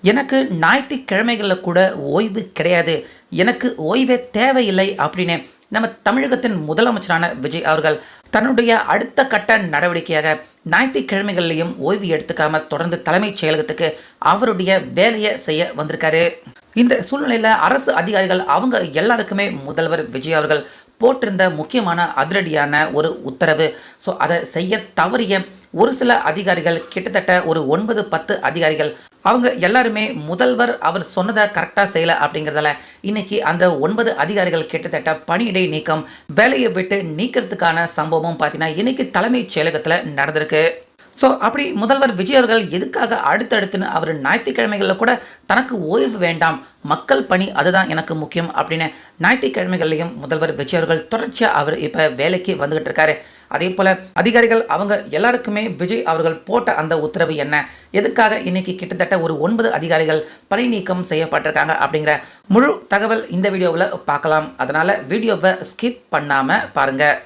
எனக்கு ஞாயிற்றுக்கிழமைகளில் கூட ஓய்வு கிடையாது, எனக்கு ஓய்வே தேவையில்லை அப்படின்னு நம்ம தமிழகத்தின் முதலமைச்சரான விஜய் அவர்கள் தன்னுடைய அடுத்த கட்ட நடவடிக்கையாக ஞாயிற்றுக்கிழமைகள்லையும் ஓய்வு எடுத்துக்காம தொடர்ந்து தலைமைச் செயலகத்துக்கு அவருடைய வேலையை செய்ய வந்திருக்காரு. இந்த சூழ்நிலையில் அரசு அதிகாரிகள் அவங்க எல்லாருக்குமே முதல்வர் விஜய் அவர்கள் போட்டிருந்த முக்கியமான அதிரடியான ஒரு உத்தரவு. ஸோ அதை செய்ய தவறிய ஒரு சில அதிகாரிகள், கிட்டத்தட்ட ஒரு 9-10 அதிகாரிகள், அவங்க எல்லாருமே முதல்வர் அவர் சொன்னதை கரெக்டாக செய்யலை அப்படிங்கிறதால இன்னைக்கு அந்த 9 அதிகாரிகள் கிட்டத்தட்ட பணியிடை நீக்கம், வேலையை விட்டு நீக்கிறதுக்கான சம்பவமும் பார்த்தீங்கன்னா இன்னைக்கு தலைமைச் செயலகத்தில் நடந்திருக்கு. ஸோ அப்படி முதல்வர் விஜய் அவர்கள் எதுக்காக அடுத்தடுத்துன்னு அவர் ஞாயிற்றுக்கிழமைகளில் கூட தனக்கு ஓய்வு வேண்டாம், மக்கள் பணி அதுதான் எனக்கு முக்கியம் அப்படின்னு ஞாயிற்றுக்கிழமைகள்லையும் முதல்வர் விஜய் அவர்கள் தொடர்ச்சியாக அவர் இப்போ வேலைக்கு வந்துகிட்டு இருக்காரு. அதே போல் அதிகாரிகள் அவங்க எல்லாருக்குமே விஜய் அவர்கள் போட்ட அந்த உத்தரவு என்ன, எதுக்காக இன்னைக்கு கிட்டத்தட்ட ஒரு 9 அதிகாரிகள் பணி நீக்கம் செய்யப்பட்டிருக்காங்க அப்படிங்கிற முழு தகவல் இந்த வீடியோவில் பார்க்கலாம். அதனால் வீடியோவை ஸ்கிப் பண்ணாமல் பாருங்கள்.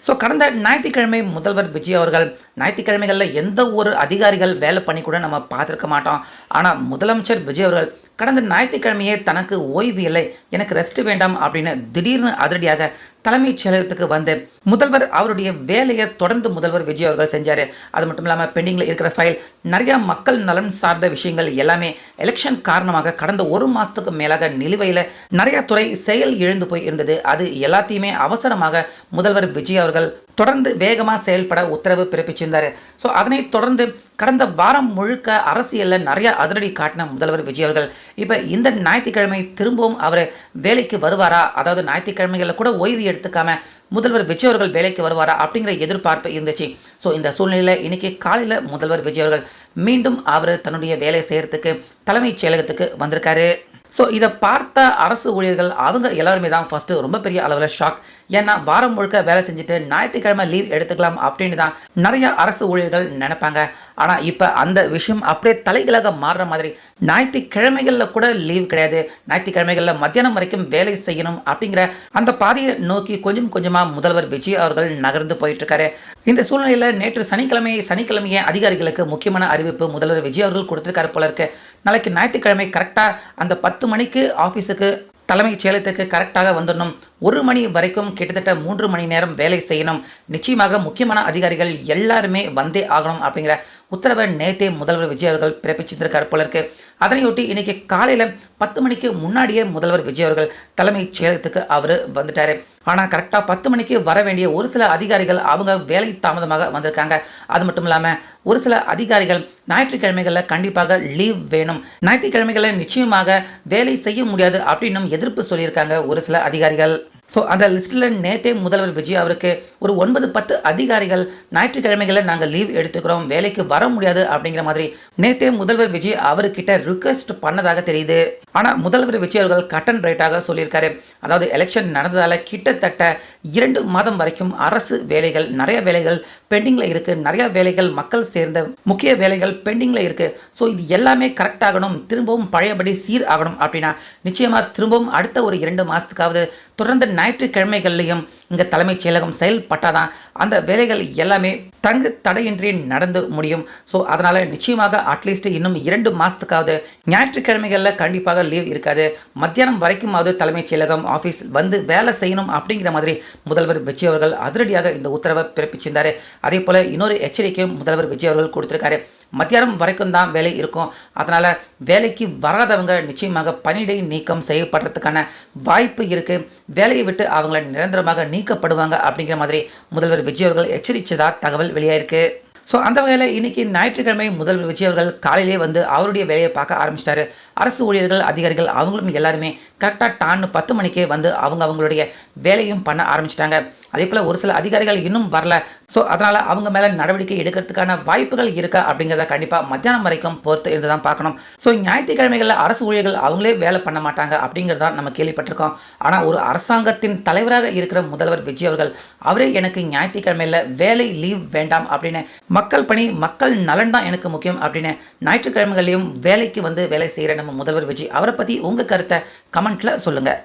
ஸோ கடந்த ஞாயிற்றுக்கிழமை முதல்வர் விஜய் அவர்கள் ஞாயிற்றுக்கிழமைகளில் எந்த ஒரு அதிகாரிகள் வேலை பண்ணி கூட நம்ம பார்த்துருக்க மாட்டோம். ஆனால் முதலமைச்சர் விஜய் அவர்கள் கடந்த ஞாயிற்றுக்கிழமையே தனக்கு ஓய்வு இல்லை, எனக்கு ரெஸ்ட் வேண்டாம் அப்படின்னு திடீர்னு அதிரடியாக தலைமைச் செயலகத்துக்கு வந்து முதல்வர் அவருடைய வேலையை தொடர்ந்து முதல்வர் விஜய் அவர்கள் செஞ்சார். அது மட்டும் இல்லாமல் பெண்டிங்கில் இருக்கிற ஃபைல், நிறையா மக்கள் நலன் சார்ந்த விஷயங்கள் எல்லாமே எலெக்ஷன் காரணமாக கடந்த ஒரு மாதத்துக்கு மேலாக நிலுவையில் நிறையா துறை செயல் இழந்து போய் இருந்தது. அது எல்லாத்தையுமே அவசரமாக முதல்வர் விஜய் அவர்கள் தொடர்ந்து வேகமாக செயல்பட உத்தரவு பிறப்பிச்சிருந்தார். ஸோ அதனைத் தொடர்ந்து கடந்த வாரம் முழுக்க அரசியலில் நிறைய அதிரடி காட்டின முதல்வர் விஜய் அவர்கள் இப்போ இந்த ஞாயிற்றுக்கிழமை திரும்பவும் அவர் வேலைக்கு வருவாரா, அதாவது ஞாயிற்றுக்கிழமைகளில் கூட ஓய்வு எடுத்துக்காம முதல்வர் விஜய் அவர்கள் வேலைக்கு வருவாரா அப்படிங்கிற எதிர்பார்ப்பு இருந்துச்சு. ஸோ இந்த சூழ்நிலையில் இன்னைக்கு காலையில் முதல்வர் விஜய் அவர்கள் மீண்டும் அவர் தன்னுடைய வேலை செய்கிறதுக்கு தலைமைச் செயலகத்துக்கு வந்திருக்காரு. ஸோ இதை பார்த்த அரசு ஊழியர்கள் அவங்க எல்லாருமே தான் ஃபஸ்ட்டு ரொம்ப பெரிய அளவில் ஷாக். ஏன்னா வாரம் முழுக்க வேலை செஞ்சுட்டு ஞாயிற்றுக்கிழமை லீவ் எடுத்துக்கலாம் அப்படின்னு தான் நிறைய அரசு ஊழியர்கள் நினைப்பாங்க. ஆனால் இப்போ அந்த விஷயம் அப்படியே தலைகளாக மாறுற மாதிரி ஞாயிற்றுக்கிழமைகளில் கூட லீவ் கிடையாது, ஞாயிற்றுக்கிழமைகளில் மத்தியானம் வரைக்கும் வேலை செய்யணும் அப்படிங்கிற அந்த பாதையை நோக்கி கொஞ்சம் கொஞ்சமாக முதல்வர் விஜய் அவர்கள் நகர்ந்து போயிட்டு இருக்காரு. இந்த சூழ்நிலையில் நேற்று சனிக்கிழமையே அதிகாரிகளுக்கு முக்கியமான அறிவிப்பு முதல்வர் விஜய் அவர்கள் கொடுத்துருக்காரு போல இருக்கு. நாளைக்கு ஞாயிற்றுக்கிழமை கரெக்டாக அந்த 10 மணிக்கு ஆஃபீஸுக்கு தலைமைச் செயலகத்துக்கு கரெக்டாக வந்துடணும், 1 மணி வரைக்கும் கிட்டத்தட்ட 3 மணி நேரம் வேலை செய்யணும், நிச்சயமாக முக்கியமான அதிகாரிகள் எல்லாருமே வந்தே ஆகணும் அப்படிங்கிற உத்தரவை நேற்றே முதல்வர் விஜய் அவர்கள் பிறப்பிச்சிருக்கார் போல இருக்கு. அதனையொட்டி இன்னைக்கு காலையில் 10 மணிக்கு முன்னாடியே முதல்வர் விஜய் அவர்கள் தலைமைச் செயலகத்துக்கு அவர் வந்துட்டார். ஆனால் கரெக்டாக 10 மணிக்கு வர வேண்டிய ஒரு சில அதிகாரிகள் அவங்க வேலை தாமதமாக வந்திருக்காங்க. அது மட்டும் இல்லாமல் ஒரு சில அதிகாரிகள் ஞாயிற்றுக்கிழமைகளில் கண்டிப்பாக லீவ் வேணும், ஞாயிற்றுக்கிழமைகளில் நிச்சயமாக வேலை செய்ய முடியாது அப்படின்னும் எதிர்ப்பு சொல்லியிருக்காங்க ஒரு சில அதிகாரிகள். ஸோ அந்த லிஸ்ட்டில் நேற்றே முதல்வர் விஜய் அவருக்கு ஒரு 9-10 அதிகாரிகள் ஞாயிற்றுக்கிழமைகளில் நாங்கள் லீவ் எடுத்துக்கிறோம், வேலைக்கு வர முடியாது அப்படிங்கிற மாதிரி நேற்றே முதல்வர் விஜய் அவர்கிட்ட ரிக்வெஸ்ட் பண்ணதாக தெரியுது. ஆனால் முதல்வர் விஜய் அவர்கள் கட் அண்ட் ரைட்டாக சொல்லியிருக்காரு. அதாவது எலெக்ஷன் நடந்ததால் கிட்டத்தட்ட 2 மாதம் வரைக்கும் அரசு வேலைகள், நிறைய வேலைகள் பெண்டிங்கில் இருக்குது, நிறையா வேலைகள் மக்கள் சேர்ந்த முக்கிய வேலைகள் பெண்டிங்கில் இருக்குது. ஸோ இது எல்லாமே கரெக்ட் ஆகணும், திரும்பவும் பழையபடி சீர் ஆகணும் அப்படின்னா நிச்சயமாக திரும்பவும் அடுத்த ஒரு 2 மாதத்துக்காவது தொடர்ந்து ஞாயிற்றுக்கிழமைகள்லையும் இங்கே தலைமைச் செயலகம் செயல்பட்டாதான் அந்த வேலைகள் எல்லாமே தங்கு தடையின்றி நடந்து முடியும். ஸோ அதனால் நிச்சயமாக அட்லீஸ்ட் இன்னும் 2 மாதத்துக்காவது ஞாயிற்றுக்கிழமைகளில் கண்டிப்பாக லீவ் இருக்காது, மத்தியானம் வரைக்குமாவது தலைமைச் செயலகம் ஆஃபீஸ் வந்து வேலை செய்யணும் அப்படிங்கிற மாதிரி முதல்வர் விஜய் அவர்கள் அதிரடியாக இந்த உத்தரவை பிறப்பிச்சிருந்தார். அதே போல் இன்னொரு எச்சரிக்கையும் முதல்வர் விஜய் அவர்கள் கொடுத்துருக்காரு. மத்தியானம் வரைக்கும் தான் வேலை இருக்கும், அதனால் வேலைக்கு வராதவங்க நிச்சயமாக பணியிடை நீக்கம் செய்யப்படுறதுக்கான வாய்ப்பு இருக்குது, வேலையை விட்டு அவங்கள நிரந்தரமாக நீக்கப்படுவாங்க அப்படிங்கிற மாதிரி முதல்வர் விஜய் அவர்கள் எச்சரித்ததா தகவல் வெளியாயிருக்கு. ஸோ அந்த வகையில் இன்றைக்கி ஞாயிற்றுக்கிழமை முதல்வர் விஜய் அவர்கள் காலையிலே வந்து அவருடைய வேலையை பார்க்க ஆரம்பிச்சிட்டாரு. அரசு ஊழியர்கள், அதிகாரிகள் அவங்களும் எல்லாருமே கரெக்டாக டான்னு 10 மணிக்கே வந்து அவங்களுடைய வேலையும் பண்ண ஆரம்பிச்சிட்டாங்க. அதே போல் ஒரு சில அதிகாரிகள் இன்னும் வரல. ஸோ அதனால் அவங்க மேலே நடவடிக்கை எடுக்கிறதுக்கான வாய்ப்புகள் இருக்கா அப்படிங்கிறத கண்டிப்பாக மத்தியானம் வரைக்கும் பொறுத்து இருந்து தான் பார்க்கணும். ஸோ ஞாயிற்றுக்கிழமைகளில் அரசு ஊழியர்கள் அவங்களே வேலை பண்ண மாட்டாங்க அப்படிங்கிறதான் நம்ம கேள்விப்பட்டிருக்கோம். ஆனால் ஒரு அரசாங்கத்தின் தலைவராக இருக்கிற முதல்வர் விஜய் அவர்கள் அவரே எனக்கு ஞாயிற்றுக்கிழமையில் வேலை லீவ் வேண்டாம் அப்படின்னு, மக்கள் பணி மக்கள் நலன் தான் எனக்கு முக்கியம் அப்படின்னு ஞாயிற்றுக்கிழமைகளையும் வேலைக்கு வந்து வேலை செய்கிற நம்ம முதல்வர் விஜய் அவரை பற்றி உங்கள் கருத்தை கமெண்ட்டில் சொல்லுங்கள்.